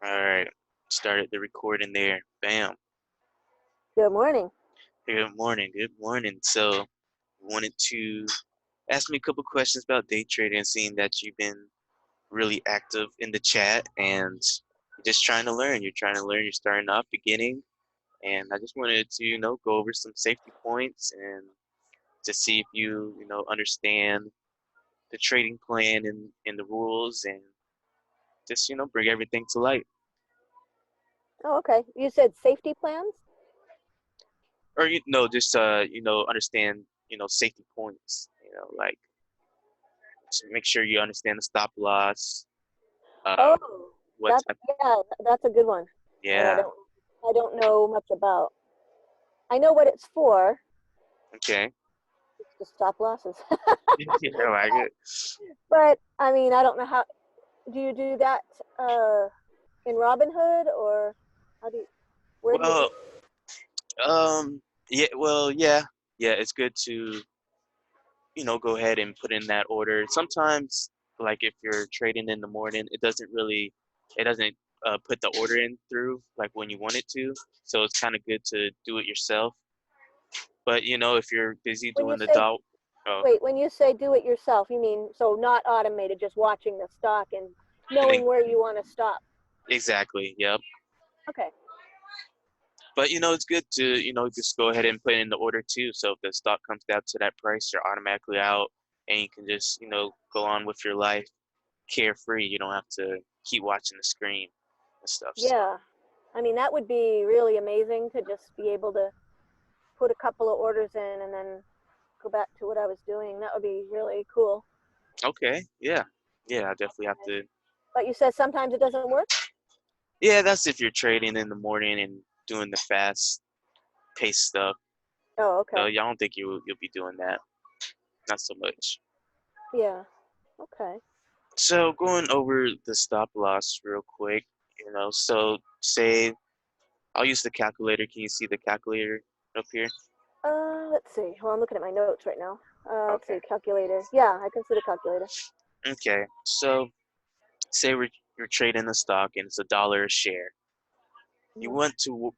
All right. Started the recording there. Bam. Good morning. Good morning. Good morning. So, wanted to ask me a couple questions about day trading, seeing that you've been really active in the chat and you're just trying to learn. You're trying to learn. You're starting off beginning, and I just wanted to, go over some safety points and to see if you understand the trading plan and the rules, and just, bring everything to light. Oh, okay. You said safety plans? Or just understand safety points, like to make sure you understand the stop loss, Oh, what that's type. yeah, that's a good one. That Yeah. I don't know much about. I know what it's for. Okay. It's to stop losses. Yeah, I like it. But I mean, I don't know how. Do you do that uh, in Robinhood or how do you? Where do you do? Well, yeah, well, yeah, it's good to go ahead and put in that order. Sometimes, like if you're trading in the morning, it doesn't put the order in through like when you want it to, so it's kind of good to do it yourself. But if you're busy When you doing the say dot. Oh, wait, when you say do it yourself, you mean so not automated, just watching the stock and and then knowing where you want to stop. exactly, yep. Okay. But it's good to just go ahead and put in the order too. So if the stock comes down to that price, you're automatically out, and you can just go on with your life carefree. You don't have to keep watching the screen and stuff. So, Yeah. I mean, that would be really amazing to just be able to put a couple of orders in and then go back to what I was doing. That would be really cool. okay, yeah, yeah, I definitely have to. But you said sometimes it doesn't work? Yeah, that's if you're trading in the morning and doing the fast pace stuff. Oh, So okay. yeah, I don't think you'll be doing that. Not so much. Yeah. Okay. So going over the stop loss real quick, so say I'll use the calculator. Can you see the calculator up here? Let's see. Well, I'm looking at my notes right now. Let's Okay. see. Calculator. Yeah, I can see the calculator. Okay. So say you're trading a stock and it's $1 a share. You Mhm. want to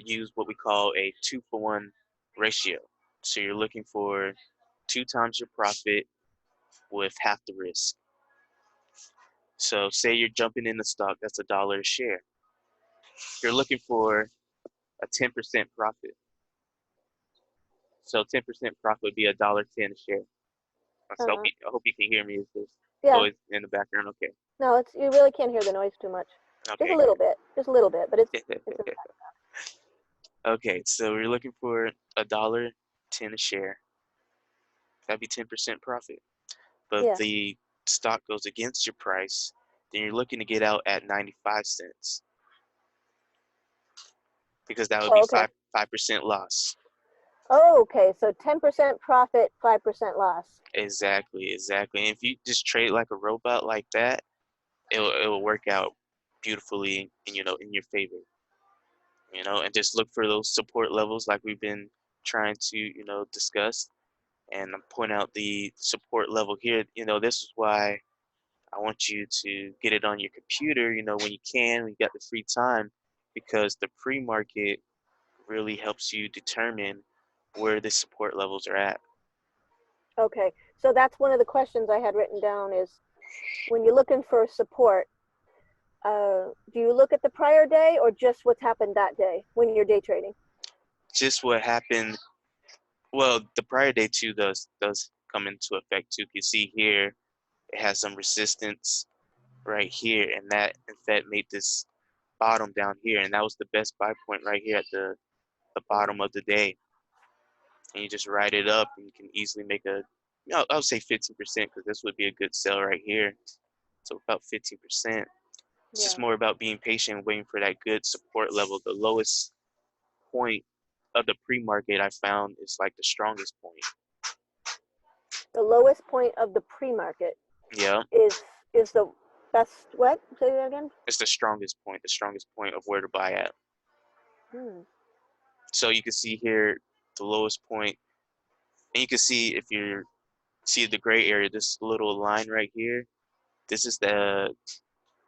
use what we call a 2-for-1 ratio. So you're looking for two times your profit with half the risk. So say you're jumping in the stock that's $1 a share. You're looking for a 10% profit. So 10% profit would be $1.10 a share. So Uh-huh. I hope you can hear me. Is this Yeah. noise in the background? Okay. No, it's you really can't hear the noise too much. Just a Okay, little bit. Just a little bit, but it's good. Okay, so we're looking for $1.10 a share. That'd be 10% profit. But if yeah. the stock goes against your price, then you're looking to get out at 95 cents because that would be Oh, okay. five percent loss. Oh, okay. So 10% profit, 5% loss. Exactly, exactly. And if you just trade like a robot like that, it'll work out beautifully in in your favor. And just look for those support levels like we've been trying to discuss, and point out the support level here. This is why I want you to get it on your computer, when you can, when you got the free time, because the pre-market really helps you determine where the support levels are at. Okay. So that's one of the questions I had written down is when you're looking for support, do you look at the prior day or just what's happened that day when you're day trading? Just what happened. Well, the prior day too does come into effect too. You can see here it has some resistance right here, and that in fact made this bottom down here, and that was the best buy point right here at the bottom of the day. And you just write it up, and you can easily make I would say 15%, because this would be a good sell right here. So about 15%. It's just Yeah. more about being patient and waiting for that good support level. The lowest point of the pre-market I found is like the strongest point. The lowest point of the pre-market Yeah, is the best what? Say that again? it's the strongest point of where to buy at. Hmm. So you can see here the lowest point, and you can see if see the gray area, this little line right here. This is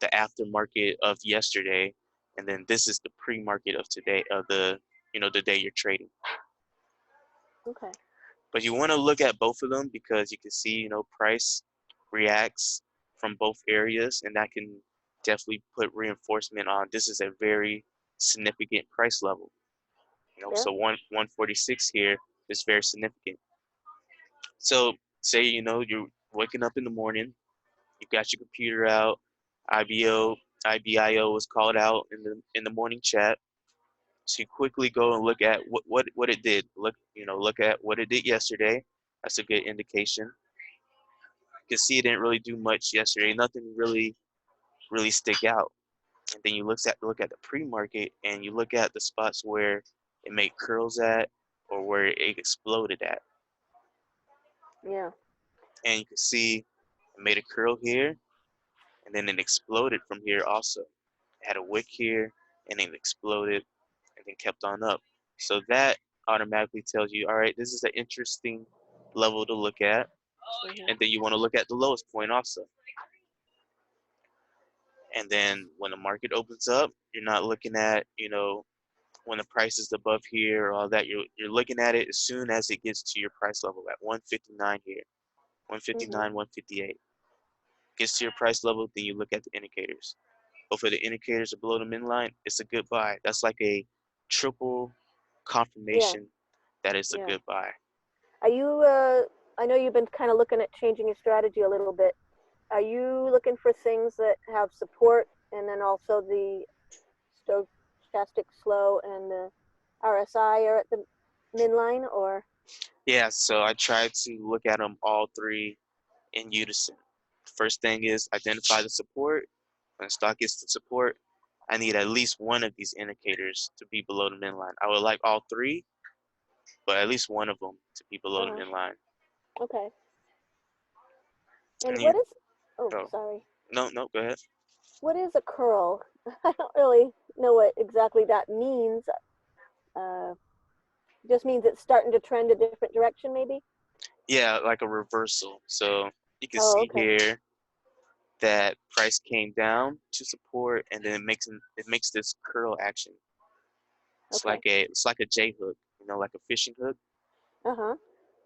the aftermarket of yesterday, and then this is the pre-market of today, of the the day you're trading. Okay. But you want to look at both of them because you can see, price reacts from both areas, and that can definitely put reinforcement on this is a very significant price level. Yeah. So 146 here is very significant. So say, you're waking up in the morning, you got your computer out, IBO, IBIO was called out in the morning chat. So you quickly go and look at what it did. Look at what it did yesterday. That's a good indication. You can see it didn't really do much yesterday. Nothing really stick out. And then you look at the pre-market and you look at the spots where it made curls at or where it exploded at. Yeah. And you can see it made a curl here and then it exploded from here also. It had a wick here and then it exploded and then kept on up. So that automatically tells you, all right, this is an interesting level to look at. Hmm. And then you want to look at the lowest point also. And then when the market opens up, you're not looking at, when the price is above here or all that. You're looking at it as soon as it gets to your price level at 159 here, Hmm. 159, 158. Gets to your price level, then you look at the indicators. Both of the indicators are below the min line, it's a good buy. That's like a triple Yeah. confirmation that it's a Yeah. good buy. Are you? I know you've been kind of looking at changing your strategy a little bit. Are you looking for things that have support, and then also the stochastic slow and the RSI are at the min line, or? Yeah, so I tried to look at them all three in unison. First thing is identify the support. When stock gets to support, I need at least one of these indicators to be below the min line. I would like all three, but at least one of them to be below the Uh-huh. min line. Okay. And And you, what is? Oh, oh, sorry. no, go ahead. What is a curl? I don't really know what exactly that means. Uh, just means it's starting to trend a different direction, maybe. Yeah, like a reversal. So you can Oh, see okay. here that price came down to support, and then it makes this curl action. Okay. It's like a J hook, like a fishing hook. Uh huh.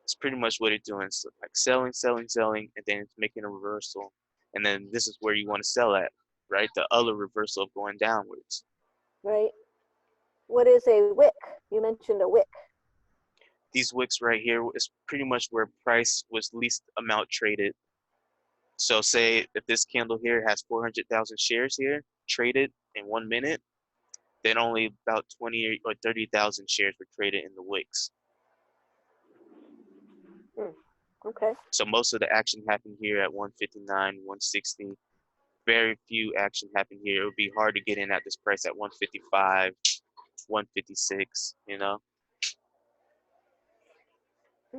It's pretty much what it's doing. So like selling, selling, selling, and then it's making a reversal. And then this is where you want to sell at, right? The other reversal of going downwards. Right. What is a wick? You mentioned a wick. These wicks right here is pretty much where price was least amount traded. So say if this candle here has 400,000 shares here traded in 1 minute, then only about 20 or 30,000 shares were traded in the wicks. Hmm. Okay. So most of the action happened here at 159, 160. Very few action happened here. It would be hard to get in at this price at 155, 156.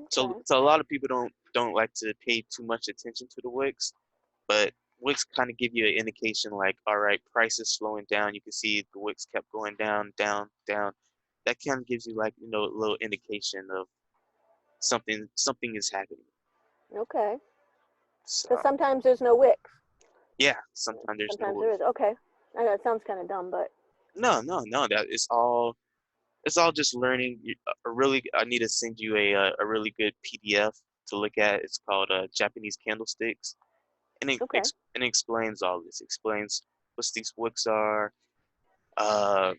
So Okay. so a lot of people don't like to pay too much attention to the wicks, but wicks kind of give you an indication like, all right, price is slowing down. You can see the wicks kept going down, down, down. That kind of gives you like, a little indication of something is happening. Okay. Because So sometimes there's no wicks. yeah, sometimes there's no Sometimes there wick. is. Okay. I know it sounds kind of dumb, but No. That it's all just learning. I need to send you a really good PDF to look at. It's called Japanese Candlesticks, and okay. it explains all this. It explains what these wicks are. Uh,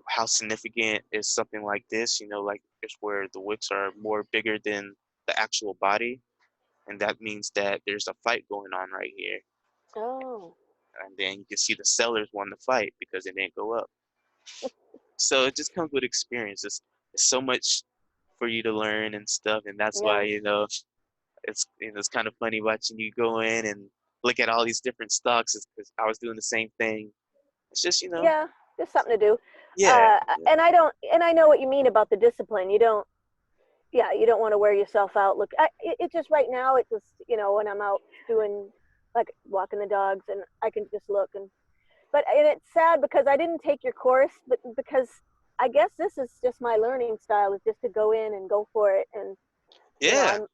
how significant is something like this. Like it's where the wicks are more bigger than the actual body, and that means that there's a fight going on right here. Oh. And then you can see the sellers won the fight because it didn't go up. So it just comes with experience. It's so much for you to learn and stuff, and that's why Yeah. it's kind of funny watching you go in and look at all these different stocks. Because I was doing the same thing. It's just Yeah. Just something to do. yeah, And I don't. And I know what you mean about the discipline. You don't. Yeah. You don't want to wear yourself out. Look. It just right now. It just when I'm out doing like walking the dogs and I can just look and it's sad because I didn't take your course, but because I guess this is just my learning style is just to go in and go for it, and yeah. I'm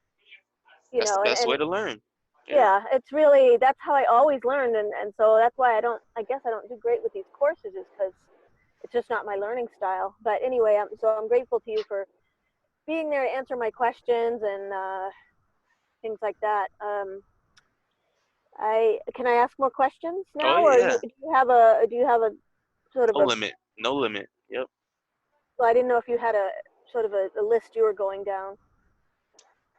That's the and best way to learn. Yeah. Yeah, it's really, that's how I always learned, and so that's why I guess I don't do great with these courses, is because it's just not my learning style. But anyway, I'm grateful to you for being there to answer my questions and things like that. I can I ask more questions Oh now, or yeah. do you have a sort of No a, limit. No limit. Yep. well, I didn't know if you had a sort of a list you were going down.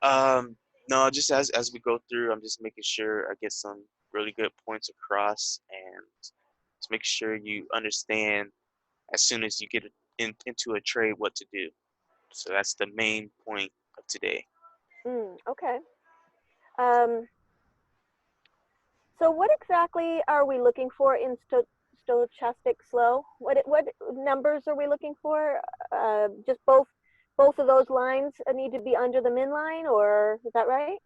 Um, no, just as we go through, I'm just making sure I get some really good points across, and just make sure you understand as soon as you get into a trade what to do. So that's the main point of today. Okay. Um, so what exactly are we looking for in stochastic slow? What numbers are we looking for? Just both of those lines need to be under the min line, or is that right?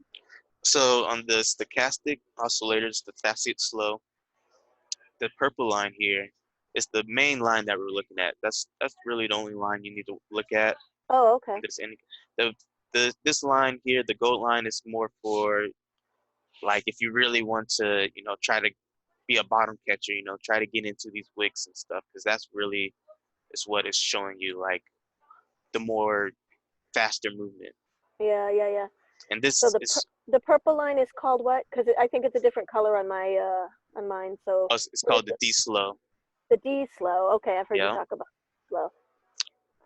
So on the stochastic oscillators, the stochastic slow, the purple line here is the main line that we're looking at. That's really the only line you need to look at. Oh, okay. This this line here, the gold line, is more for like if you really want to, try to be a bottom catcher, try to get into these wicks and stuff, because that's really is what is showing you like the more faster movement. Yeah, yeah, yeah. And So this is the purple line is called what? Because I think it's a different color on my on mine. So it's what is called the it? D slow. The D slow. Okay, I've heard you Yeah, talk about slow.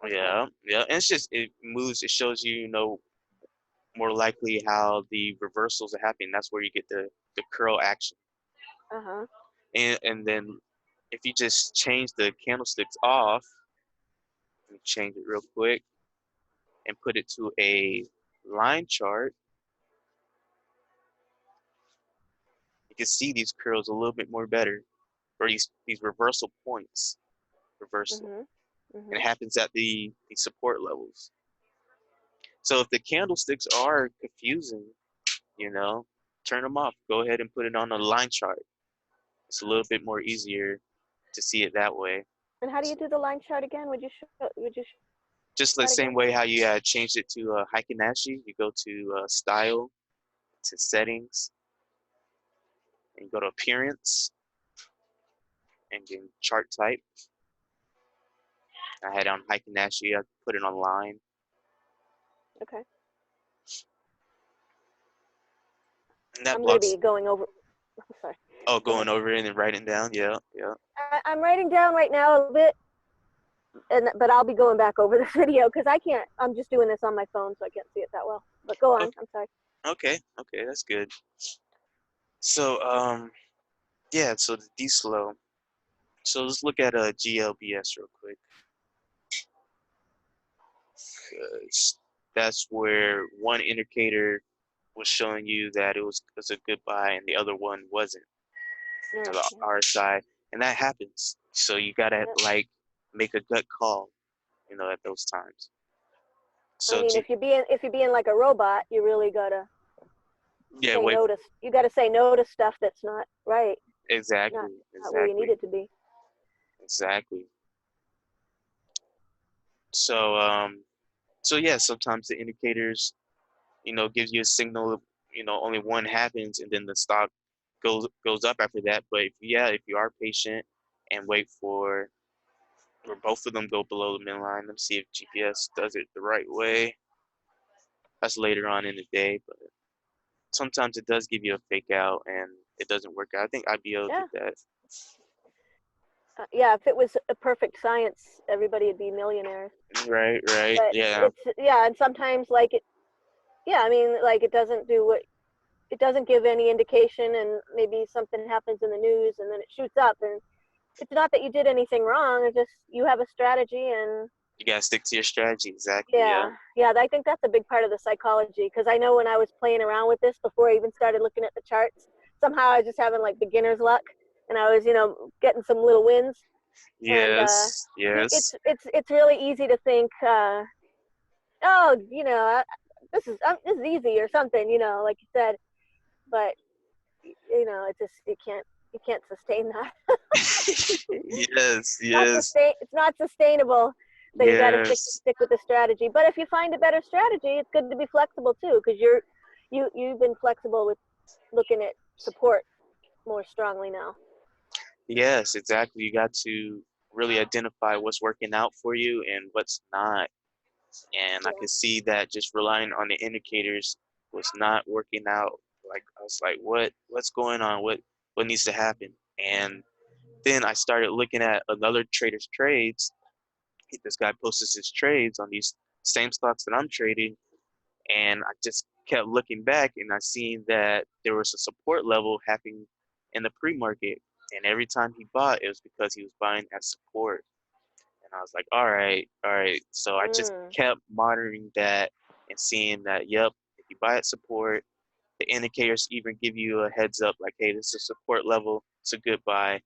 Okay. yeah, yeah. And it's just it moves. It shows you, more likely how the reversals are happening. That's where you get the curl action. Uh huh. And then if you just change the candlesticks off, let me change it real quick and put it to a line chart, you can see these curls a little bit more better, or these reversal points, reversal. Mhm. And it Mhm. happens at the support levels. So if the candlesticks are confusing, you know, turn them off. Go ahead and put it on a line chart. It's a little bit more easier to see it that way. And how do you So do the line chart again? Would you show just the that same again? way how you changed it to Hikinashi, you go to style, to settings, and you go to appearance, and then chart type. I had it on Hikinashi, I put it on line. Okay. And that I'm going to blocks, be going over. Sorry. oh, Go ahead. going over it and writing down. Yeah, yeah. I'm writing down right now a little bit, but I'll be going back over this video because I can't. I'm just doing this on my phone, so I can't see it that well. But go on. Okay, I'm sorry. okay, okay, that's good. So, yeah, so the D slow. So let's look at a GLBS real quick. 'Cause that's where one indicator was showing you that it was a good buy and the other one wasn't, the Okay. RSI, and that happens. So you gotta Yep. like make a gut call, at those times. I So mean, if you're being like a robot, you really gotta yeah, say wait, no to. You gotta say no to stuff that's not right, not exactly, not where you need exactly, it to be. exactly. So so yeah, sometimes the indicators, gives you a signal of, only one happens and then the stock goes up after that. But if you are patient and wait for where both of them go below the midline, let's see if GPS does it the right way. That's later on in the day, but sometimes it does give you a fake out and it doesn't work out. I think IBO did Yeah. that. Yeah. If it was a perfect science, everybody would be millionaires. Right, right, But yeah. it's, yeah, and sometimes like it. Yeah, I mean, like it doesn't do what it doesn't give any indication, and maybe something happens in the news and then it shoots up, and it's not that you did anything wrong, it's just you have a strategy. And You gotta stick to your strategy, exactly, yeah. yeah, yeah, I think that's a big part of the psychology, because I know when I was playing around with this before I even started looking at the charts, somehow I was just having like beginner's luck, and I was, getting some little wins. And Yes, yes. it's really easy to think, oh, this is easy or something, like you said. But it's just you can't sustain that. Yes, Not yes, sustain It's not sustainable. So you got to yes. stick with the strategy. But if you find a better strategy, it's good to be flexible too, because you've been flexible with looking at support more strongly now. Yes, exactly. You got to really identify what's working out for you and what's not. And I Yeah. could see that just relying on the indicators was not working out. Like I was like, what's going on? What needs to happen? And then I started looking at another trader's trades. This guy posts his trades on these same stocks that I'm trading, and I just kept looking back, and I seen that there was a support level happening in the pre-market, and every time he bought, it was because he was buying at support. And I was like, all right. So I just Mm, kept monitoring that and seeing that, yep, if you buy at support, the indicators even give you a heads up like, hey, this is a support level, it's a good buy,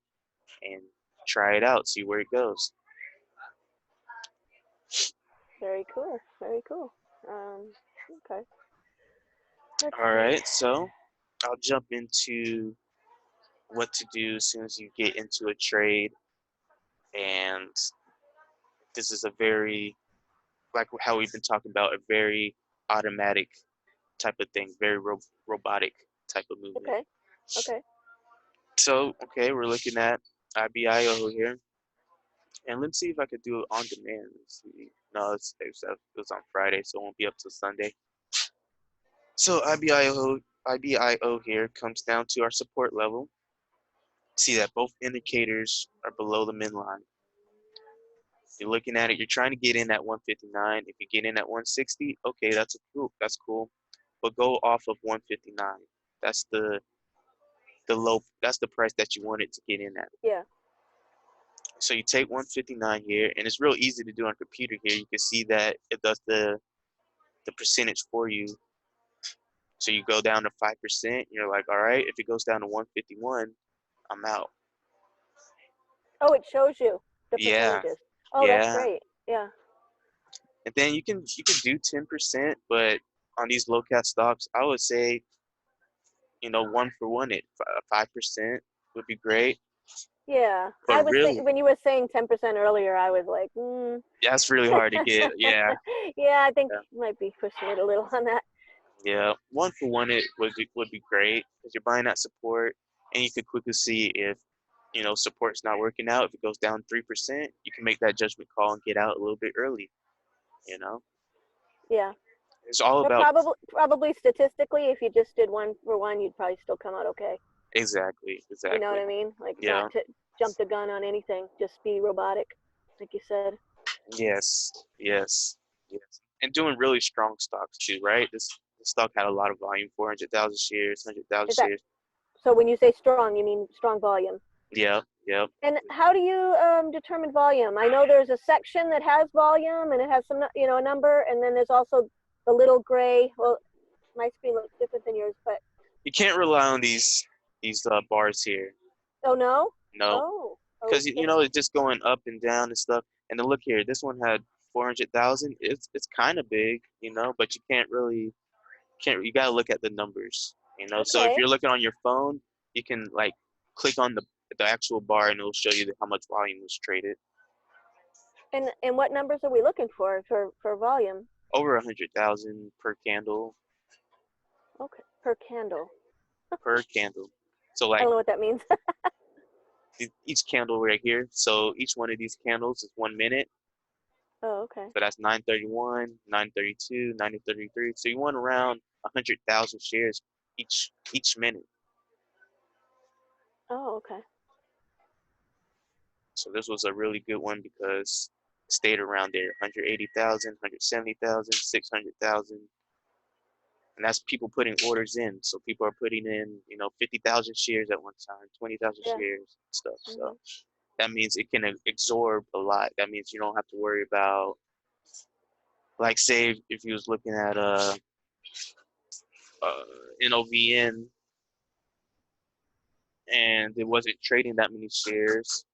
and try it out, see where it goes. very cool. Very cool. Okay. Let's All see. right, so I'll jump into what to do as soon as you get into a trade. And this is a very, like how we've been talking about, a very automatic type of thing, very robotic type of movement. Okay. Okay. So, okay, we're looking at IBIO here. And let's see if I could do it on demand. Let's see. No, it was on Friday, so it won't be up till Sunday. So IBIO here comes down to our support level. See that both indicators are below the min line. You're looking at it, you're trying to get in at 159. If you get in at 160, okay, that's cool. But go off of 159. That's the low, that's the price that you wanted to get in at. Yeah. So you take 159 here, and it's real easy to do on computer here. You can see that it does the percentage for you. So you go down to 5%, you're like, all right, if it goes down to 151, I'm out. Oh, it shows you the Yeah, percentages. Oh, that's yeah. great. Yeah. And then you can do 10%, but on these low cap stocks, I would say, one for one, it 5% would be great. Yeah. I But was really, when you were saying 10% earlier, I was like, that's really hard to get. Yeah, yeah, I think yeah, you might be pushing it a little on that. yeah. One for one, it would be great because you're buying that support, and you could quickly see if support's not working out. If it goes down 3%, you can make that judgment call and get out a little bit early. You know, Yeah. it's all But about probably statistically, if you just did one for one, you'd probably still come out okay. exactly, You know what exactly. I mean? Like not Yeah. to jump the gun on anything, just be robotic, like you said. Yes, yes, yes. And doing really strong stocks too, right? This stock had a lot of volume, 400,000 shares, 100,000 Is that shares. so? When you say strong, you mean strong volume. Yeah, yeah. And how do you determine volume? I know there's a section that has volume and it has some, a number, and then there's also the little gray. Well, my screen looks different than yours, but You can't rely on these bars here. oh no, No, oh, because okay, it's just going up and down and stuff. And then look here, this one had 400,000. It's kind of big, but you can't. You gotta look at the numbers. So if okay. you're looking on your phone, you can like click on the actual bar and it'll show you how much volume was traded. And what numbers are we looking for volume? Over 100,000 per candle. Okay, per candle. Per candle. So I like don't know what that means. each candle right here. So each one of these candles is 1 minute. Oh, okay. So that's 931, 932, 933. So you want around 100,000 shares each minute. Oh, okay. So this was a really good one because it stayed around there 180,000, 170,000, 600,000. And that's people putting orders in. So people are putting in, 50,000 shares at one time, 20,000 Yeah. shares and stuff. Hmm. So that means it can absorb a lot. That means you don't have to worry about, like, say, if you was looking at uh, NOVN and it wasn't trading that many shares.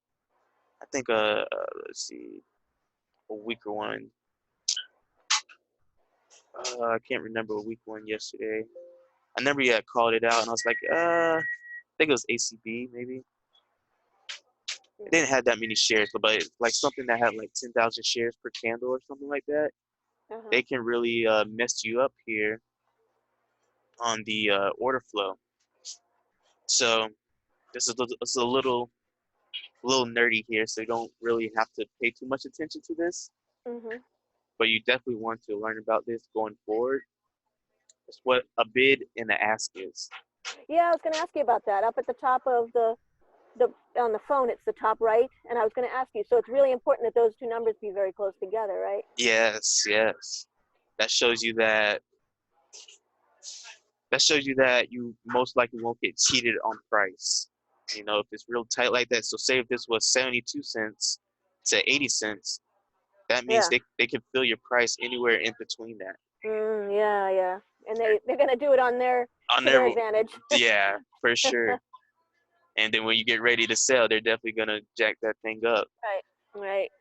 I think, let's see, a weaker one. I can't remember a weak one yesterday. I never yet called it out, and I was like, I think it was ACB maybe. It didn't have that many shares, but like something that had like 10,000 shares per candle or something like that, Uh-huh. they can really mess you up here on the order flow. So this is a little nerdy here, so you don't really have to pay too much attention to this, Mhm. but you definitely want to learn about this going forward. It's what a bid and a ask is. Yeah, I was going to ask you about that. Up at the top of the on the phone, it's the top right, and I was going to ask you. So it's really important that those two numbers be very close together, right? Yes, yes. That shows you that that shows you that you most likely won't get cheated on price. If it's real tight like that. So say if this was 72 cents to 80 cents, that means Yeah. they can fill your price anywhere in between that. Yeah, yeah. And they're going to do it on their On to their their advantage. Yeah, for sure. And then when you get ready to sell, they're definitely gonna jack that thing up. Right. Right.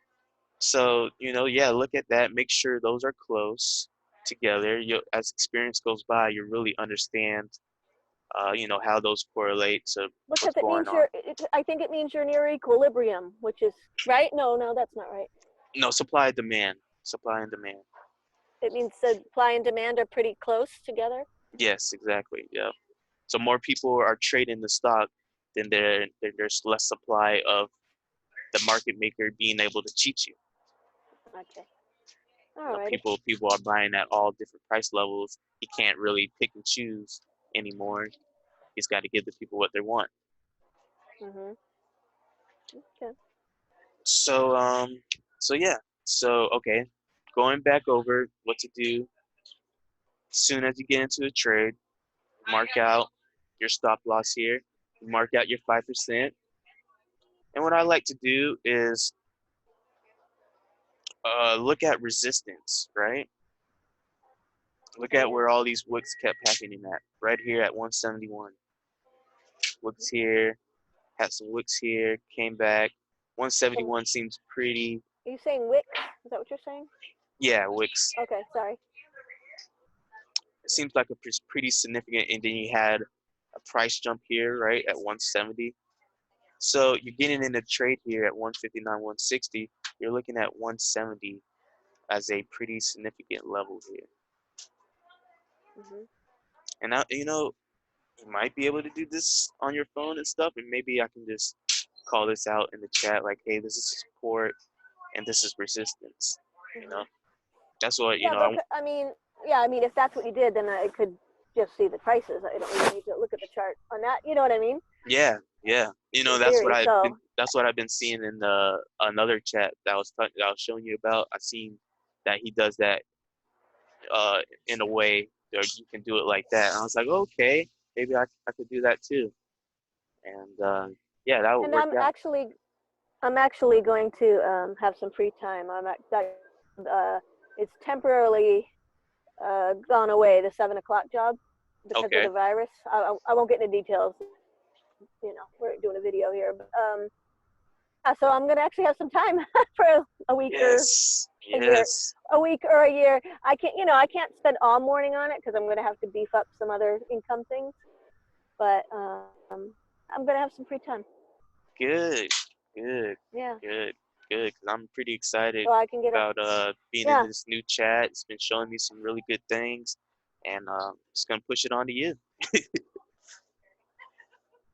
So, yeah, look at that. Make sure those are close together. As experience goes by, you really understand, how those correlate to Because what's it going means on. I think it means you're near equilibrium, which is right. No, no, that's not right. No, supply and demand. Supply and demand. It means supply and demand are pretty close together. Yes, exactly. Yeah. So more people are trading the stock, then there's less supply of the market maker being able to cheat you. Okay. All righty. People are buying at all different price levels. You can't really pick and choose anymore. He's got to give the people what they want. Mhm. Okay. So yeah. So okay, going back over what to do as soon as you get into a trade, mark out your stop loss here, mark out your 5%. And what I like to do is look at resistance, right? Look Okay. at Yeah. where all these wicks kept happening at, right here at 171. Wicks here, had some wicks here, came back. So 171 seems pretty, are you saying Wix? Is that what you're saying? yeah, wicks. Okay. Sorry. It seems like a pretty significant, and then you had a price jump here, right, at 170. So you're getting in a trade here at 159, 160. You're looking at 170 as a pretty significant level here. Mhm. And now, you might be able to do this on your phone and stuff, and maybe I can just call this out in the chat, like, hey, this is support and this is resistance. You know, Mhm. that's what Yeah, but I mean, yeah, I mean, if that's what you did, then I could just see the prices. I don't really need to look at the chart on that. You know what I mean? Yeah, yeah. In theory. So That's what I've been seeing in the another chat that I was showing you about. I seen that he does that in a way that you can do it like that. And I was like, okay, maybe I could do that too. And yeah, that would and work out. I'm actually going to have some free time. Uh, it's temporarily gone away, the 7 o'clock job, because of Okay. the virus. I won't get into details. You know, we're doing a video here, but yeah. So I'm gonna actually have some time for a week or Yes. a year, Yes. a week or a year. I can't spend all morning on it because I'm gonna have to beef up some other income things. But I'm gonna have some free time. Good. Good. Yeah, Good. Good. Because I'm pretty excited so I can get a about being in yeah. this new chat. It's been showing me some really good things, and just gonna push it on to you.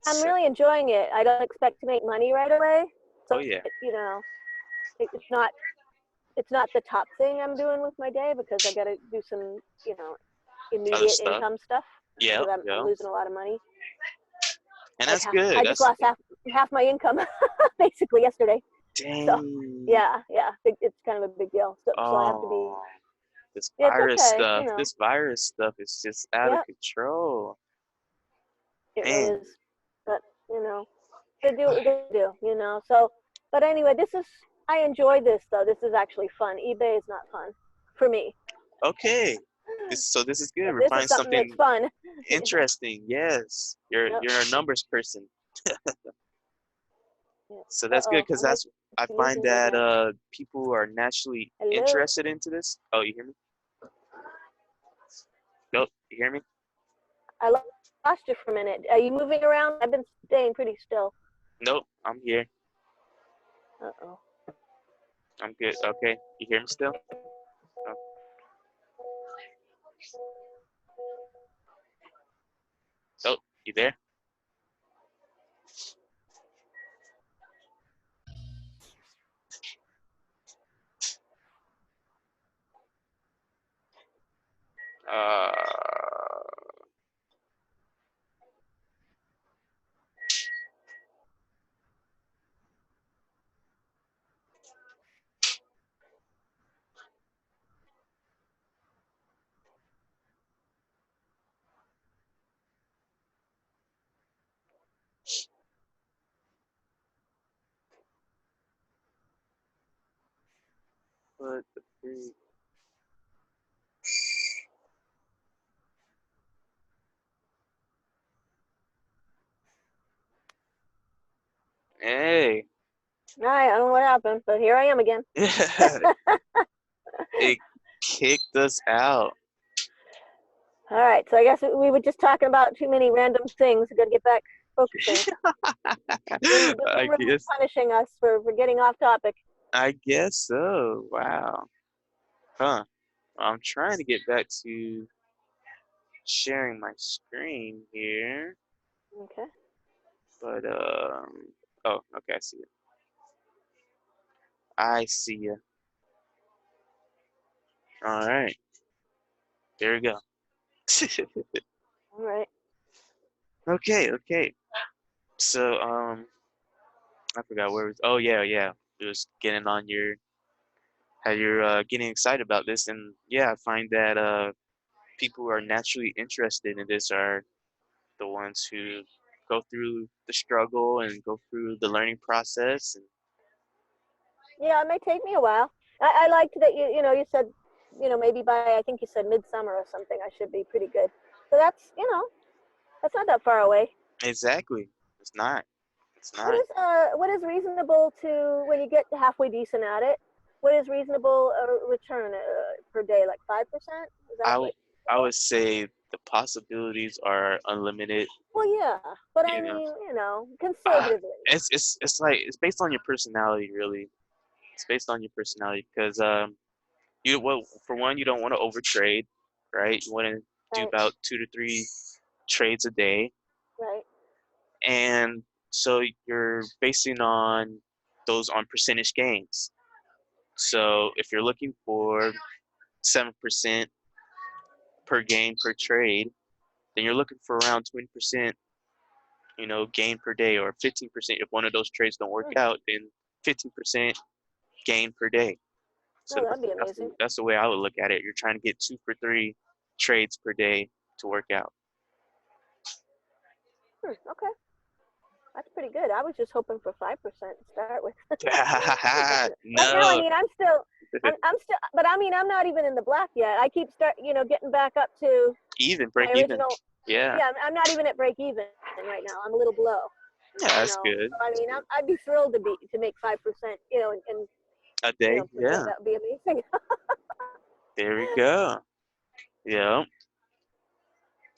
I'm So, really enjoying it. I don't expect to make money right away, oh so yeah, it's not the top thing I'm doing with my day because I got to do some other immediate stuff. income stuff Yeah, because I'm yeah, losing a lot of money. and Like that's good. I just That's lost half my income basically yesterday. So dang. yeah, it's kind of a big deal. So I have to be. Oh, this It's virus okay, stuff. This virus stuff is just out of Yeah, control. it really Man. is. But to do what we gotta do. So, but anyway, I enjoy this though. This is actually fun. eBay is not fun for me. Okay. This is good. But We're this is finding something that's something fun. interesting. Yes. Yep. You're a numbers person. Yeah. So Uh that's good oh, because that's I find losing you that again. people are naturally Hello. interested into this. Oh, you hear me? Nope. You hear me? I lost you for a minute. Are you moving around? I've been staying pretty still. Nope. I'm here. Uh oh. I'm good. Okay. You hear me still? Oh, oh, you there? put the three. Hey, All right, I don't know what happened, but here I am again. it kicked us out. All right, so I guess we were just talking about too many random things. We got to get back focusing. The I game room is guess punishing us for getting off topic. I guess so. Wow. Huh. I'm trying to get back to sharing my screen here, Okay. but oh, okay, I see it. I see you. All right, there we go. All right. Okay, okay. So I forgot where. Oh yeah, yeah. It was getting on your how you're getting excited about this, and yeah, I find that people who are naturally interested in this are the ones who go through the struggle and go through the learning process. And Yeah, it may take me a while. I liked that you said maybe by I think you said midsummer or something I should be pretty good. So that's not that far away. exactly, it's not. It's What not. is reasonable to when you get halfway decent at it? What is reasonable return per day? Like 5%? Is that I what w- you I know? would say the possibilities are unlimited. Well, yeah, but I You know, mean, uh, conservatively, it's like it's based on your personality, really. It's based on your personality because you well for one you don't want to overtrade, right? You want to do right? about 2 to 3 trades a day, Right. and so you're basing on those on percentage gains. So if you're looking for 7% per game per trade, then you're looking for around 20%, gain per day, or 15%. If one of those trades don't work Hmm. out, then 15% gain per day. So Oh, that's that'd be that's amazing. that's the way I would look at it. You're trying to get 2 for 3 trades per day to work out. Okay, that's pretty good. I was just hoping for 5% to start with. Right now, I No, mean, I'm still, but I mean, I'm not even in the black yet. I keep getting back up to even my break even. original. Yeah, Yeah, I'm not even at break even right now. I'm a little below. yeah, that's good. So I mean, I'd be thrilled to make 5%. And A day. per day. Yeah, That would be amazing. there we go. Yeah,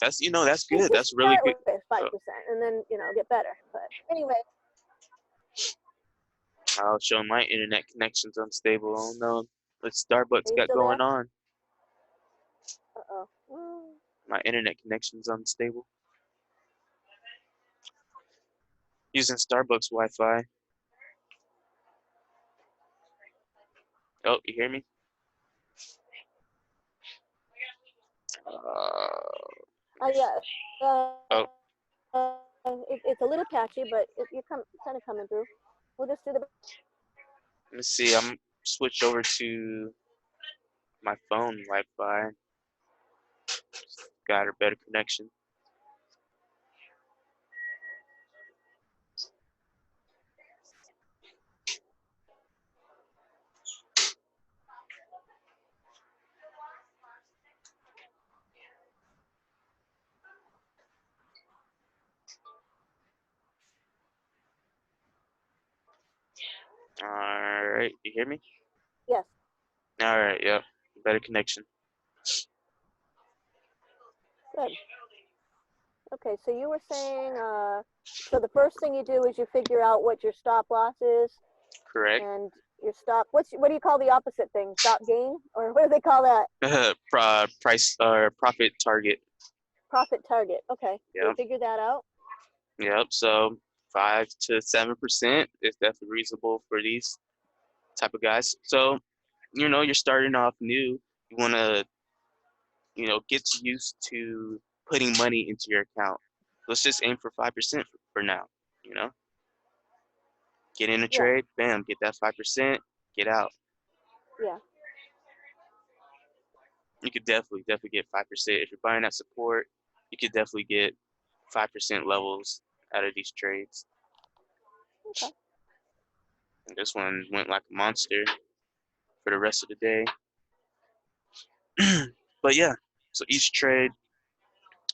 that's Just good. to That's really start good. with 5%, Uh, and then get better. But anyway, I'll show my internet connection's unstable. Oh no, what are Starbucks you got still going there? on? Uh oh. My internet connection's unstable. Using Starbucks Wi-Fi. Oh, you hear me? Yeah. Oh, It's a little patchy, but you're kind of coming through. We'll just do the. let me see. I'm switched over to my phone Wi-Fi. Got a better connection. All right, you hear me? Yes. All right, yep, better connection. Good. Okay. So you were saying. So the first thing you do is you figure out what your stop loss is Correct. and your stop. What do you call the opposite thing? Stop gain, or what do they call that? Price or profit target. Profit target. Okay. So you Yep, figure that out. yep. So 5 to 7% is definitely reasonable for these type of guys. So you're starting off new. You want to get used to putting money into your account. Let's just aim for 5% for now. You know, get in a Yeah. trade, bam, get that 5%, get out. Yeah. You could definitely get 5% if you're buying at support. You could definitely get 5% levels out of these trades. Okay. And this one went like a monster for the rest of the day. But yeah, so each trade,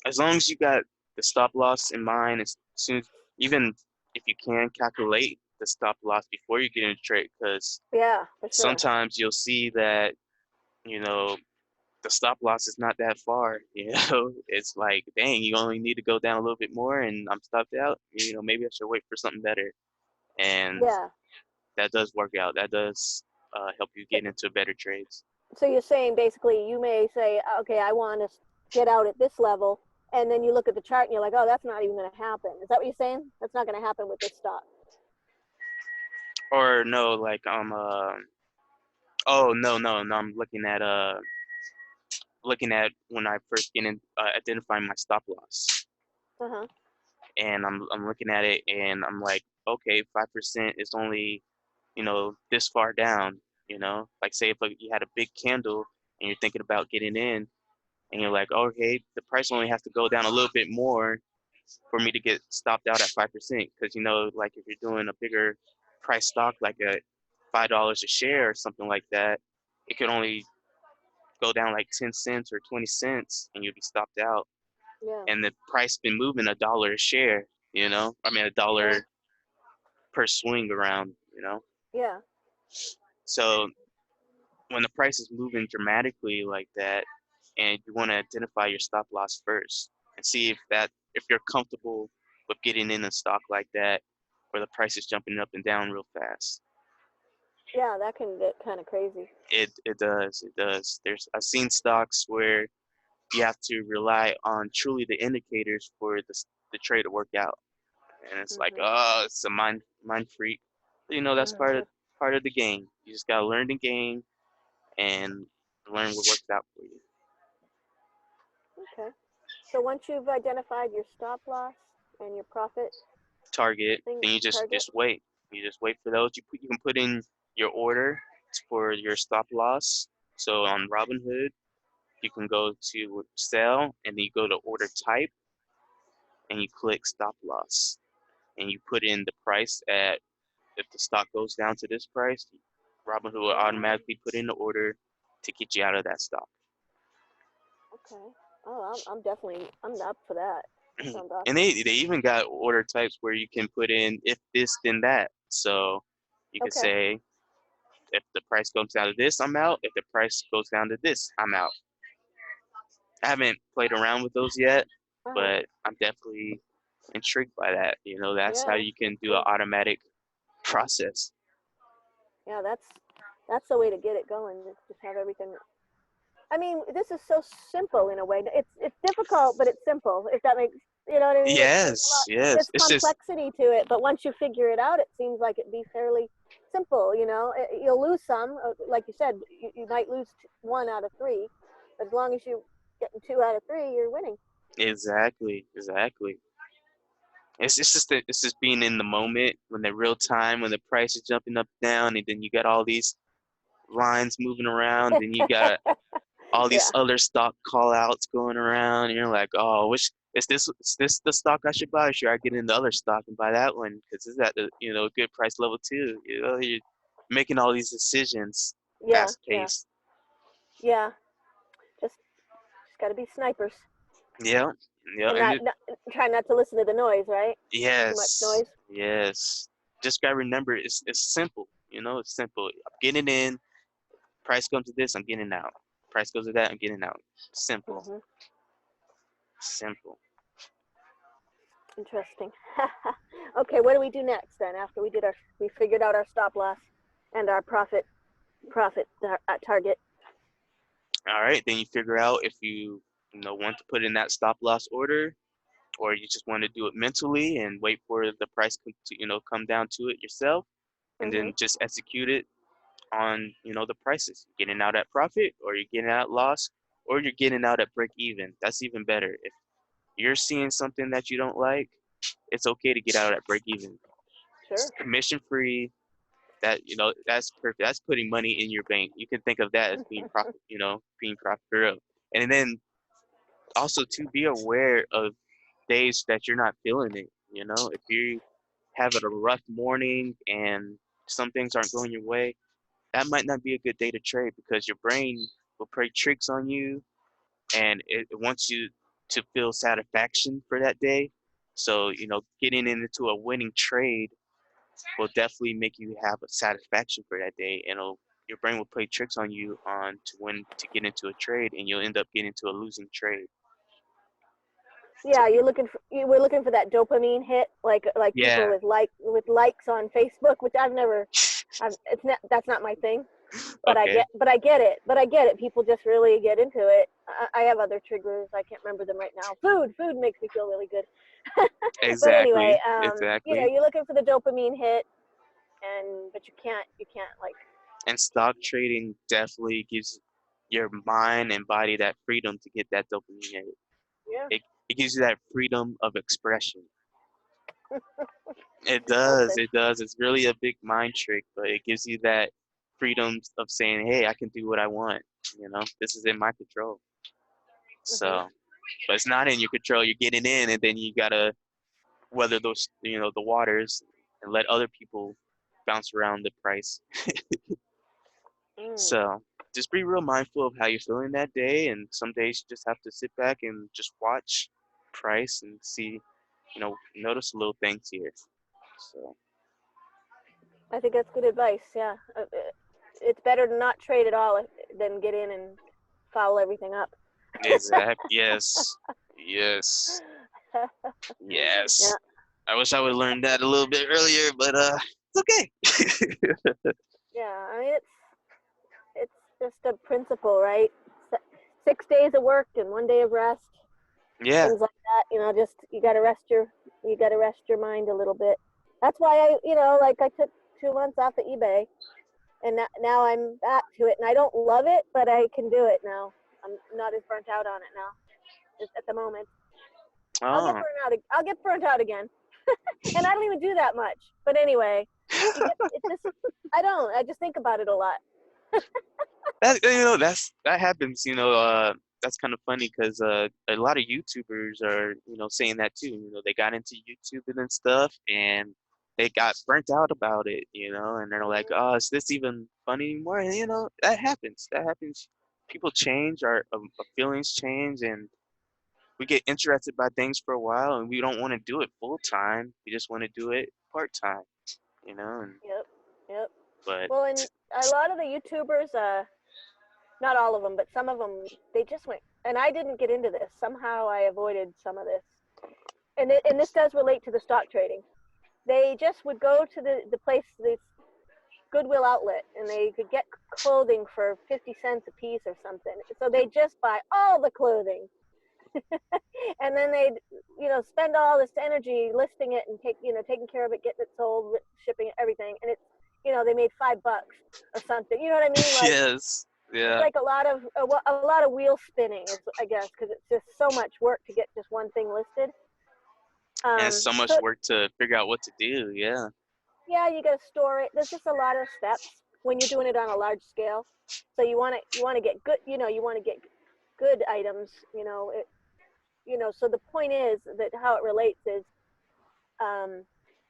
as long as you got the stop loss in mind, as soon as, even if you can calculate the stop loss before you get into trade, because Yeah, for sure. sometimes you'll see that you know the stop loss is not that far. It's like, dang, you only need to go down a little bit more, and I'm stopped out. Maybe I should wait for something better, and Yeah. that does work out. That does help you So, get into better trades. so you're saying basically you may say, okay, I want to get out at this level, and then you look at the chart and you're like, oh, that's not even going to happen. Is that what you're saying? That's not going to happen with this stock. Or no, like oh no, I'm looking at when I first get in, identifying my stop loss, Uh huh. and I'm looking at it, and I'm like, okay, 5% is only this far down. Like say if like, you had a big candle and you're thinking about getting in, and you're like, okay, the price only has to go down a little bit more for me to get stopped out at 5%, because like if you're doing a bigger price stock like a $5 a share or something like that, it could only go down like 10 cents or 20 cents and you'll be stopped out. Yeah. And the price been moving $1 a share, I mean a Yeah. dollar per swing around. Yeah. So when the price is moving dramatically like that, and you want to identify your stop loss first and see if you're comfortable with getting in a stock like that where the price is jumping up and down real fast. Yeah. That can get kind of crazy. It does. I've seen stocks where you have to rely on truly the indicators for the trade to work out, and it's like, Mhm. oh, it's a mind freak. But, that's Mhm. part of the game. You just gotta learn the game and learn what works out for you. Okay. So once you've identified your stop loss and your profit Target, thing then you just target. just wait. You just wait for those. You can put in your order for your stop loss. So on Robinhood, you can go to sell, and then you go to order type, and you click stop loss, and you put in the price at, if the stock goes down to this price, Robinhood will Oh, automatically put in the order to get you out of that stock. okay. Oh, I'm up for that. That sounds And awesome. they even got order types where you can put in if this then that. So you could Okay. say, if the price goes down to this, I'm out. If the price goes down to this, I'm out. I haven't played around with those yet, Uh huh. but I'm definitely intrigued by that. That's how Yeah, you that's can do an cool. automatic process. Yeah, that's the way to get it going. Just have everything. I mean, this is so simple in a way. It's difficult, but it's simple. If that makes you know what I mean. There's a Yes, lot. yes. There's It's just complexity to it, but once you figure it out, it seems like it'd be fairly simple. You'll lose some, like you said. You might lose one out of three, but as long as you getting two out of three, you're winning. exactly, exactly. It's just being in the moment, when the real time, when the price is jumping up and down, and then you got all these lines moving around, and you got all these Yeah, other stock call outs going around, and you're like, oh, which is this the stock I should buy? Or should I get in the other stock and buy that one because it's at the good price level too? You're making all these decisions yeah, fast yeah, paced. yeah. Just got to be snipers Yeah, yeah, and and not try not to listen to the noise, right? Too much yes, noise. yes. Just gotta remember, it's simple. It's simple. I'm getting in. Price comes to this, I'm getting out. Price goes to that, I'm getting out. Simple, Hmm. simple. Interesting. Okay, what do we do next then? After we figured out our stop loss and our profit target. All right, then you figure out if you want to put in that stop loss order, or you just want to do it mentally and wait for the price to come down to it yourself, and Hmm. then just execute it on the prices. You're getting out at profit, or you're getting out loss, or you're getting out at break even. That's even better. If you're seeing something that you don't like, it's okay to get out at break even. It's Sure. commission free. That's perfect. That's putting money in your bank. You can think of that as being profitable. And then also to be aware of days that you're not feeling it. If you having a rough morning and some things aren't going your way, that might not be a good day to trade because your brain will play tricks on you and it wants you to feel satisfaction for that day. So, getting into a winning trade will definitely make you have a satisfaction for that day, and your brain will play tricks on you on to when to get into a trade, and you'll end up getting into a losing trade. So Yeah, you were looking for that dopamine hit, like people yeah, with likes on Facebook, which it's not that's not my thing. okay, But I get it. But I get it. People just really get into it. I have other triggers. I can't remember them right now. Food makes me feel really good. But anyway, exactly, exactly. you're looking for the dopamine hit, but you can't like, And stock trading definitely gives your mind and body that freedom to get that dopamine hit. yeah, It gives you that freedom of expression. It something. does. It does. It's really a big mind trick, but it gives you that freedom of saying, "Hey, I can do what I want." This is in my control. Hmm. So, but it's not in your control. You're getting in, and then you gotta weather those, the waters, and let other people bounce around the price. Mm. So, just be real mindful of how you're feeling that day, and some days you just have to sit back and just watch price and see, notice little things here. So, I think that's good advice. Yeah, it's better to not trade at all than get in and foul everything up. exact. Yes. Yes. Yeah, Yes. I wish I would have learned that a little bit earlier, but it's okay. yeah. I mean, it's just a principle, right? 6 days of work and 1 day of rest, Yeah. things like that. Just you got to rest your mind a little bit. That's why like I took 2 months off of eBay, and now I'm back to it, and I don't love it, but I can do it now. I'm not as burnt out on it now at the moment. Oh. I'll get burnt out again, and I don't even do that much. But anyway, you get it just. I don't. I just think about it a lot. that happens. That's kind of funny because a lot of YouTubers are saying that too. They got into YouTube and stuff, and they got burnt out about it. And they're like, Mm-hmm. oh, is this even funny anymore? And that happens. That happens. People change, our feelings change, and we get interested by things for a while, and we don't want to do it full time. We just want to do it part time. And Yep. Yep. but Well, and a lot of the YouTubers, not all of them, but some of them, they just went. And I didn't get into this. Somehow I avoided some of this. And this does relate to the stock trading. They just would go to the place, this Goodwill outlet, and they could get clothing for 50 cents a piece or something. So they just buy all the clothing. And then they'd, spend all this energy listing it and taking care of it, getting it sold, shipping it, everything. And it's, they made $5 or something. You know what I mean? Like, yes, it's yeah. like a lot of wheel spinning, is I guess, because it's just so much work to get just one thing listed. And it's so much So work to figure out what to do. Yeah, yeah, you got to store it. There's just a lot of steps when you're doing it on a large scale. So you want to get good. You want to get good items. So the point is that how it relates is, um,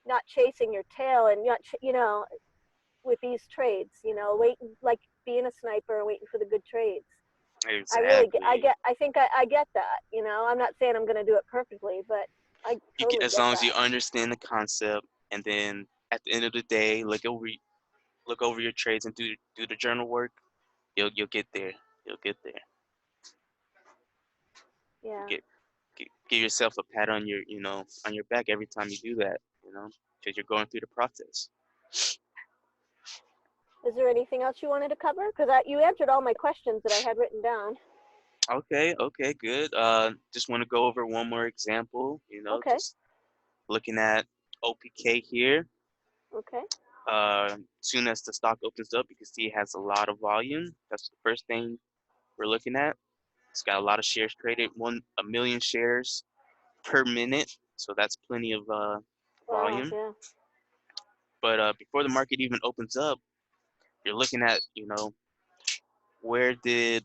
not chasing your tail, and not with these trades. Waiting, like being a sniper, waiting for the good trades. exactly. I think I get that. I'm not saying I'm going to do it perfectly, but I totally As get long as you that. understand the concept, and then at the end of the day, look over your trades and do the journal work. You'll get there. You'll get there. You Yeah. give yourself a pat on your back every time you do that. Because you're going through the process. Is there anything else you wanted to cover? Because you answered all my questions that I had written down. Okay, okay, good. Just want to go over one more example. Okay. Just looking at OPK here. Okay. Soon as the stock opens up, you can see it has a lot of volume. That's the first thing we're looking at. It's got a lot of shares traded, 1 million shares per minute, so that's plenty of Wow. volume. Yeah. But before the market even opens up, you're looking at, where did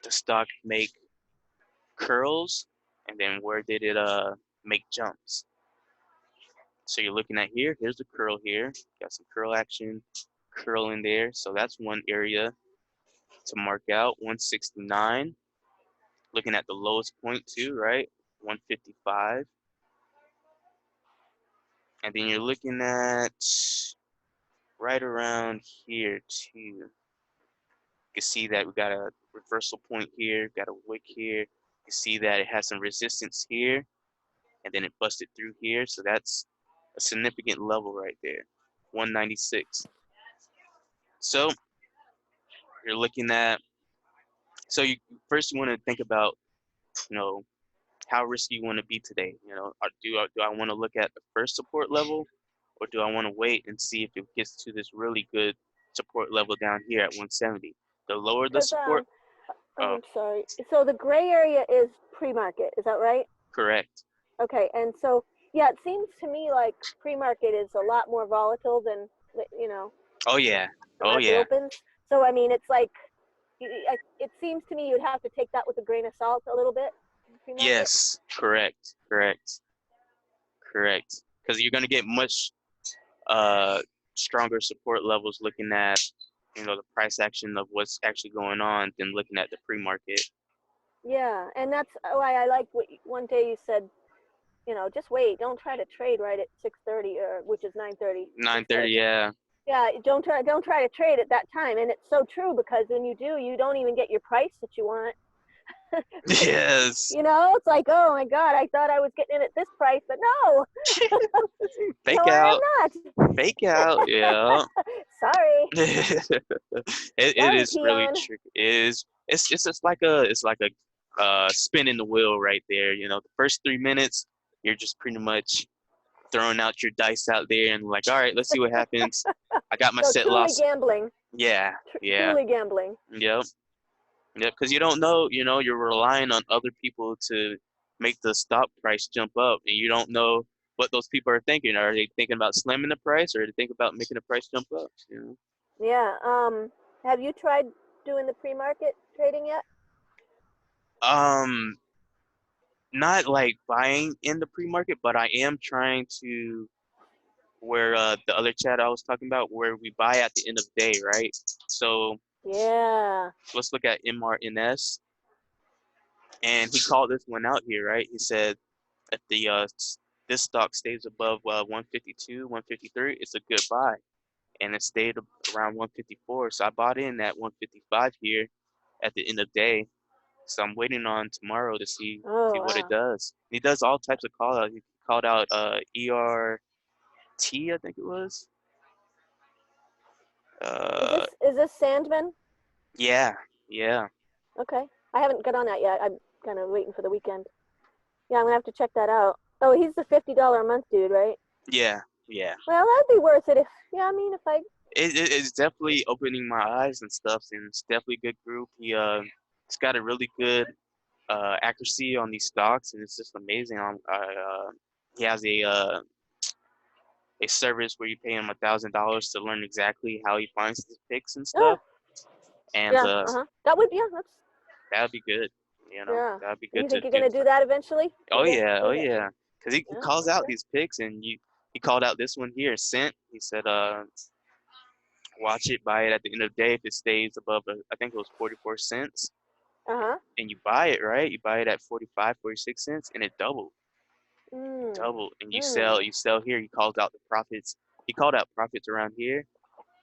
the stock make curls, and then where did it make jumps. So you're looking at here. Here's the curl here. Got some curl action, curl in there. So that's one area to mark out. 169. Looking at the lowest point too, right? 155. And then you're looking at right around here too. You can see that we got a reversal point here, got a wick here. You can see that it has some resistance here, and then it busted through here. So that's a significant level right there, 196. So you're looking at, so you first you want to think about, you know, how risky you want to be today. You know, do I want to look at the first support level, or do I want to wait and see if it gets to this really good support level down here at 170? The lower the Because support, oh, I'm sorry. So the gray area is pre-market. Is that right? correct. Okay. And so yeah, it seems to me like pre-market is a lot more volatile than you know Oh yeah, the oh market yeah. opens. So I mean, it's like it seems to me you'd have to take that with a grain of salt a little bit. Pre-market. Yes, correct, correct, correct. Because you're gonna get much uh stronger support levels looking at, you know, the price action of what's actually going on than looking at the pre-market. Yeah, and that's why I like what one day you said. Just wait. Don't try to trade right at 6:30 or which is 9:30. You 930, said. yeah. Yeah, don't try to trade at that time, and it's so true because when you do, you don't even get your price that you want. Yes. It's like, oh my god, I thought I was getting in at this price, but no, no, Fake I out. am Fake out. Yeah. not. Sorry, It sorry, is really peon. tricky. It's just like a spin in the wheel right there. You know, the first 3 minutes you're just pretty much throwing out your dice out there and like, all right, let's see what happens. I got my So set truly loss. gambling, Yeah, yeah, truly gambling. yep, yep. Because you don't know, you know, you're relying on other people to make the stock price jump up, and you don't know what those people are thinking. Are they thinking about slamming the price, or are they thinking about making the price jump up? You Yeah. Have you tried doing the pre-market trading yet? know, not like buying in the pre-market, but I am trying to where the other chat I was talking about, where we buy at the end of the day, right? So Yeah. let's look at MRNS, and he called this one out here, right? He said if the this stock stays above 152, 153, it's a good buy, and it stayed around 154. So I bought in at 155 here at the end of the day. So I'm waiting on tomorrow to see Oh what it wow. does. He does all types of call out. He called out ERT, I think it was. Is Uh, this Sandman? yeah, yeah, Okay. I haven't got on that yet. I'm kind of waiting for the weekend. Yeah, I'm gonna have to check that out. Oh, he's the $50 a month dude, right? yeah, yeah. Well, that'd be worth it if. Yeah, I mean, if I. It's definitely opening my eyes and stuff, and it's definitely a good group. He's got a really good accuracy on these stocks, and it's just amazing. He has a service where you pay him $1,000 to learn exactly how he finds his picks and Oh, stuff, and yeah. That would. Yeah. That's. that'd be good. You know, Yeah. that'd be good You to think you're do. gonna do that eventually? Oh yeah, oh Get it? yeah, because he Yeah. calls out Okay. these picks, and he called out this one here, Cent. He said, watch it, buy it at the end of the day if it stays above, I think it was 44 cents, Uh huh. and you buy it, right? You buy it at 45, 46 cents, and it doubled, Mm. doubled, and Mm. you sell here. He calls out the profits. He called out profits around here,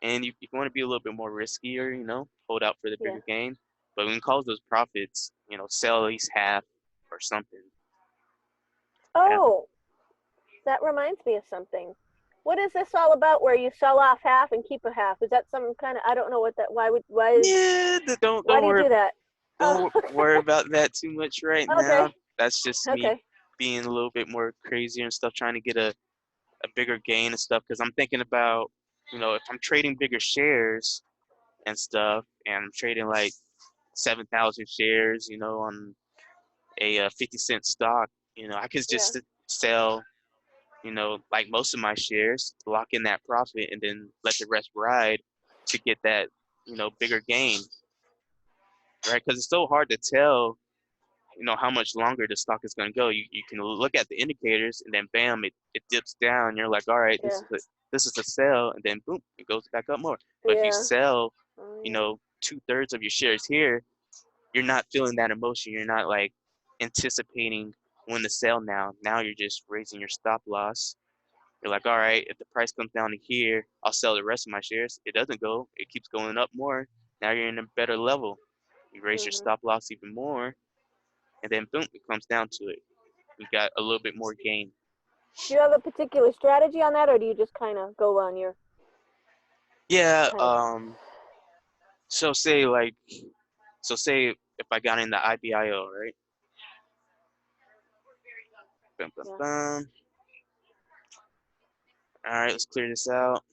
and if you want to be a little bit more riskier, you know, hold out for the Yeah. bigger gain. But when he calls those profits, you know, sell at least half or something. Half. Oh, that reminds me of something. What is this all about? Where you sell off half and keep a half? Is that some kind of? I don't know what that. Yeah, Why do you do that? Oh, don't worry about that too much right now. okay. That's just me Okay. being a little bit more crazier and stuff, trying to get a bigger gain and stuff. Because I'm thinking about, you know, if I'm trading bigger shares and stuff, and I'm trading like 7,000 shares, you know, on a 50-cent stock, you know, I could Yeah. just sell, you know, like most of my shares, lock in that profit, and then let the rest ride to get that, you know, bigger gain, right? Because it's so hard to tell how much longer the stock is going to go. You can look at the indicators and then bam, it dips down. You're like, all right, Yeah. this is a sell, and then boom, it goes back up more. But if you Yeah. sell, Oh yeah. 2/3 of your shares here, you're not feeling that emotion. You're not like anticipating when to sell now. Now you're just raising your stop loss. You're like, all right, if the price comes down to here, I'll sell the rest of my shares. It doesn't go. It keeps going up more. Now you're in a better level. You raise your Mhm. stop loss even more, and then boom, it comes down to it. You got a little bit more gain. Do you have a particular strategy on that, or do you just kind of go on your Yeah. kind of? So say like, say if I got in the IBIO, right? Bum, bum, Yeah. bum. All right, let's clear this out.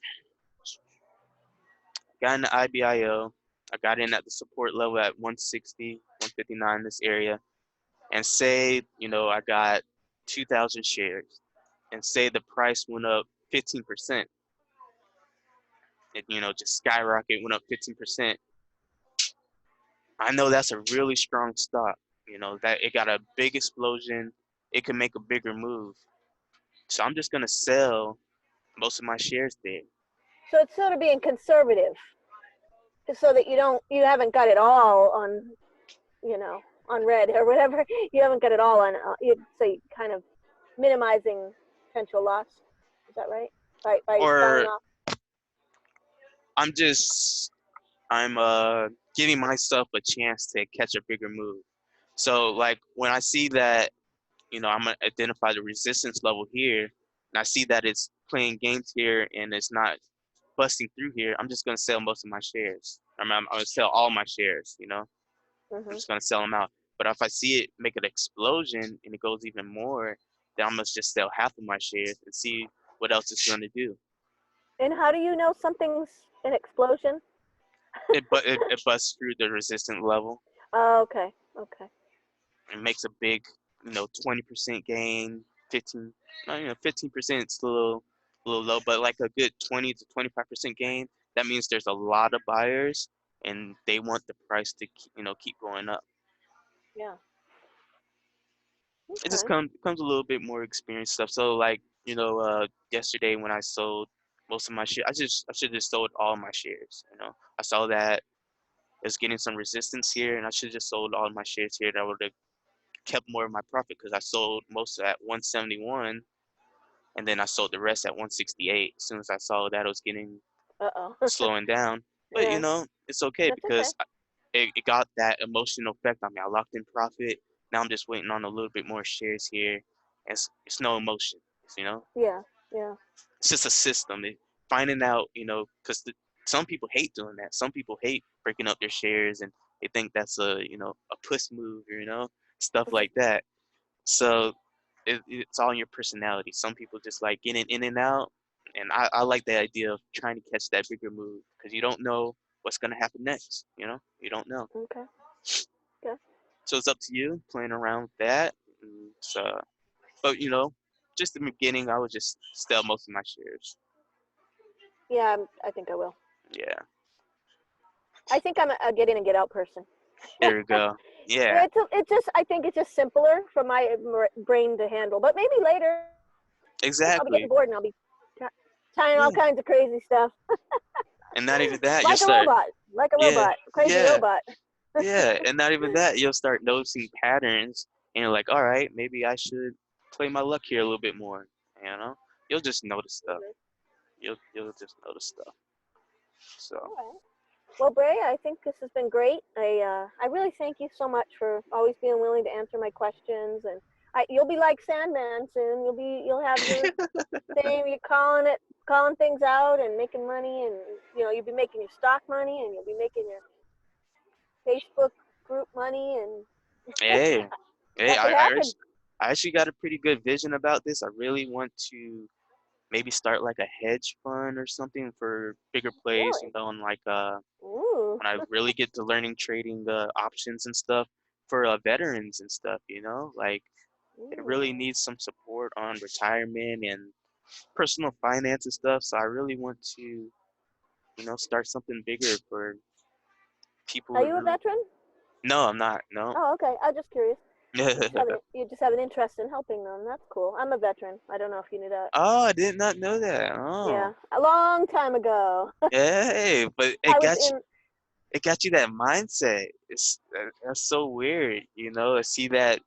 Got in the IBIO. I got in at the support level at 160, 159 this area. And say, I got 2,000 shares. And say the price went up 15%. It, just skyrocket, went up 15%. I know that's a really strong stop. That it got a big explosion. It can make a bigger move. So I'm just going to sell most of my shares there. So it's sort of being conservative, so that you haven't got it all on, on red or whatever. You haven't got it all on. So you kind of minimizing potential loss. Is that right? By selling Or off. I'm just I'm giving myself a chance to catch a bigger move. So like when I see that, I'm gonna identify the resistance level here, and I see that it's playing games here and it's not busting through here, I'm just gonna sell most of my shares. I'm gonna sell all my shares. I'm Hmm. just gonna sell them out. But if I see it make an explosion and it goes even more, then I'm gonna just sell half of my shares and see what else it's gonna do. And how do you know something's an explosion? It busts through the resistance level. Oh, okay. Okay. It makes a big, 20% gain, 15, no, 15% is a little low, but like a good 20 to 25% gain. That means there's a lot of buyers and they want the price to, keep going up. Yeah. It just Okay. comes a little bit more experience stuff. So like, yesterday when I sold most of my share, I should just sold all my shares. I saw that it was getting some resistance here, and I should just sold all my shares here. That would have kept more of my profit because I sold most at 171, and then I sold the rest at 168. As soon as I saw that it was getting Uh-oh. slowing down, but Yeah. it's okay That's okay. because it got that emotional effect on me. I locked in profit. Now I'm just waiting on a little bit more shares here. It's no emotion, you know. Yeah. Yeah. It's just a system. Finding out, because some people hate doing that. Some people hate breaking up their shares, and they think that's a puss move, stuff like that. So it's all in your personality. Some people just like getting in and out, and I like the idea of trying to catch that bigger move because you don't know what's gonna happen next. You don't know. Okay. Yeah. So it's up to you playing around with that. And, but just in the beginning, I would just sell most of my shares. Yeah. I think I will. Yeah, I think I'm a get in and get out person. there we go. Yeah, It's just I think it's just simpler for my brain to handle. But maybe later I'll be getting exactly. bored and I'll be trying all Yeah, kinds of crazy stuff, and not even that, you'll like a start. robot, Yeah, crazy yeah, robot. yeah, and not even that, you'll start noticing patterns, and you're like, all right, maybe I should play my luck here a little bit more. You know, you'll just notice stuff. Mhm. You'll just notice stuff. So All right. Well, Bray, I think this has been great. I really thank you so much for always being willing to answer my questions, and you'll be like Sandman soon. You'll have your thing. You're calling things out and making money, and you'll be making your stock money, and you'll be making your Facebook group money, and hey, hey, it happened. I actually got a pretty good vision about this. I really want to maybe start like a hedge fund or something for bigger plays, Really? and like Ooh. when I really get to learning trading options and stuff for veterans and stuff, like it really Ooh. needs some support on retirement and personal finance and stuff. So I really want to, start something bigger for people Are who you a really. veteran? No, I'm not. No. Oh, okay. I'm just curious. You just have an interest in helping them. That's cool. I'm a veteran. I don't know if you knew that. Oh, I did not know that. Oh, Yeah, a long time ago. hey, but I was in it got you that mindset. That's so weird, you know. To see that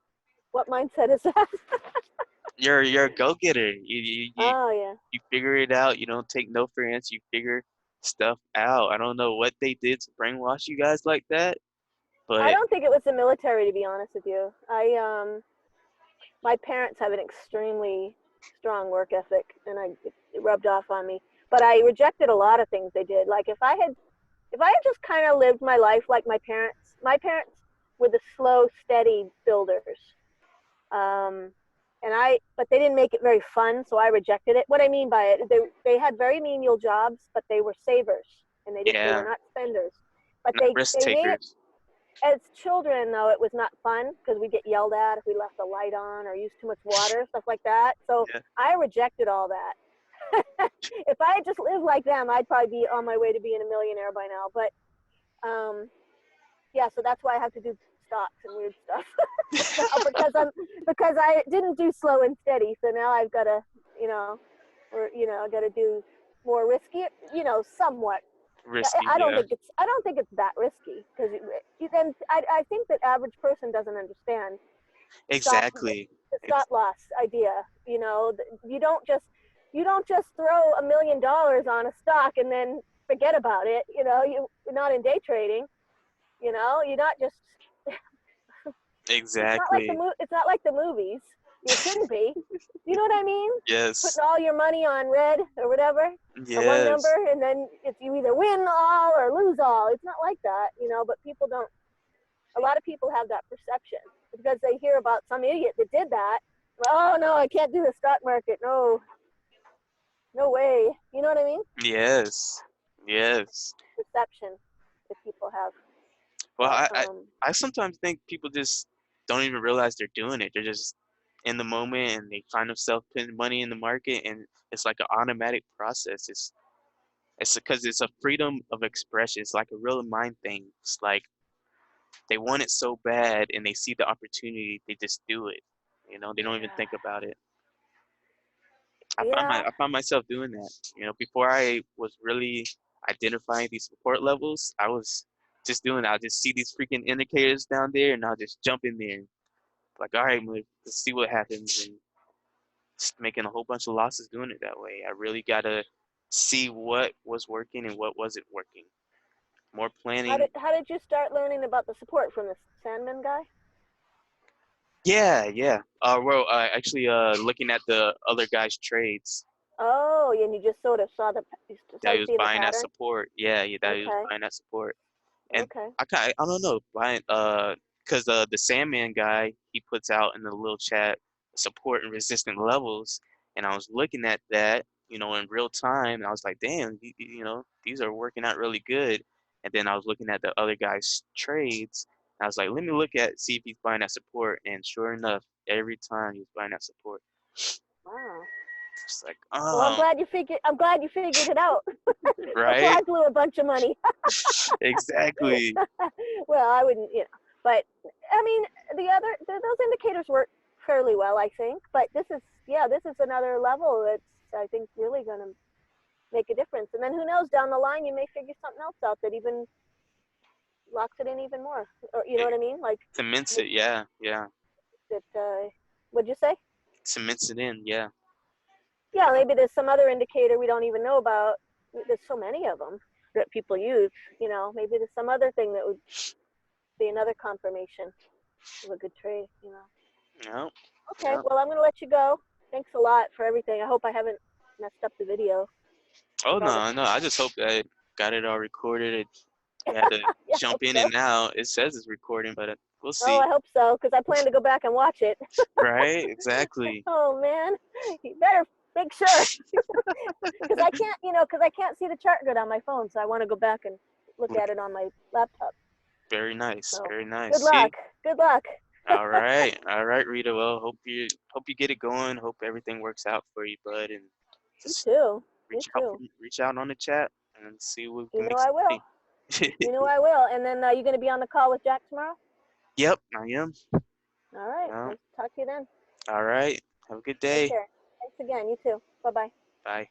what mindset is that? you're a go getter. Oh yeah. You figure it out. You don't take no for an answer. You figure stuff out. I don't know what they did to brainwash you guys like that, I but don't think it was the military, to be honest with you. My parents have an extremely strong work ethic, and it rubbed off on me. But I rejected a lot of things they did. Like if I had just kind of lived my life like my parents were the slow, steady builders. Um, but they didn't make it very fun, so I rejected it. What I mean by it, they had very menial jobs, but they were savers, and they were yeah, not spenders. But not risk they made it takers. as children, though. It was not fun because we get yelled at if we left the light on or used too much water, stuff like that. So Yeah, I rejected all that. If I had just lived like them, I'd probably be on my way to being a millionaire by now. But um, yeah, so that's why I have to do stocks and weird stuff now because I didn't do slow and steady. So now I've got to, you know, I got to do more risky, somewhat. risky. Yeah, I don't think it's that risky because then I think that average person doesn't understand stop exactly. the Ex- stop loss idea. You don't just throw $1 million on a stock and then forget about it. You're not in day trading. You're not just. exactly. It's not like the movies. You shouldn't be. You know what I mean? Yes. Putting all your money on red or whatever, or one number, Yes. and then it's you either win all or lose all. It's not like that, but people don't. A lot of people have that perception because they hear about some idiot that did that. Oh no, I can't do the stock market. No, no way. You know what I mean? Yes. Yes. Perception that people have. Well, But I sometimes think people just don't even realize they're doing it. They're just in the moment and they find themselves putting money in the market and it's like an automatic process. It's because it's a freedom of expression. It's like a real mind thing. It's like they want it so bad and they see the opportunity, they just do it. You know, they don't even think yeah, about it. yeah. I found myself doing that. You know, before I was really identifying these support levels, I was just doing it. I'll just see these freaking indicators down there and I'll just jump in there. Like, all right, let's see what happens, and just making a whole bunch of losses doing it that way. I really gotta see what was working and what wasn't working. More planning. How did you start learning about the support from the Sandman guy? Yeah, yeah. Well, actually, looking at the other guy's trades Oh, and you just sort of you that he started was seeing the buying that pattern. support. Yeah, yeah, that he was Okay, buying that support. And okay. I don't know, buying because the Sandman guy he puts out in the little chat support and resistant levels, and I was looking at that, you know, in real time, and I was like, damn, you know, these are working out really good. And then I was looking at the other guy's trades, and I was like, let me look at see if he's buying that support, and sure enough, every time he was buying that support, Wow. it's like, Well, oh, I'm glad you figured it out before right, I blew a bunch of money. exactly, Well, I wouldn't, but I mean, those indicators work fairly well, I think. But this is another level that's I think really going to make a difference. And then who knows, down the line you may figure something else out that even locks it in even more. Or you know it what I mean? Like cements it, maybe yeah, yeah, that. What'd you say? cements it in, yeah. Yeah, maybe there's some other indicator we don't even know about. There's so many of them that people use. Maybe there's some other thing that would be another confirmation of a good trade. No, Okay, no. well, I'm going to let you go. Thanks a lot for everything. I hope I haven't messed up the video Oh with all the. no, no. I just hope that I got it all recorded. You had to Yeah, I jump hope in so. and out. It says it's recording, but we'll Oh, see. I hope so because I plan to go back and watch it. Right? Exactly. Oh man, you better make sure because I can't see the chart good on my phone, so I want to go back and look at it on my laptop. Very nice. So Very nice. good luck. See? Good luck. All right. All right, Rita. Well, hope you get it going. Hope everything works out for you, bud. And You just too. You too. reach out on the chat and see what we You can know make I some will. money. You know I will. And then you going to be on the call with Jack tomorrow? Yep, I am. All You right. know? We'll talk to you then. All right. Have a good Take day. care. Thanks again. You too. Bye bye. Bye.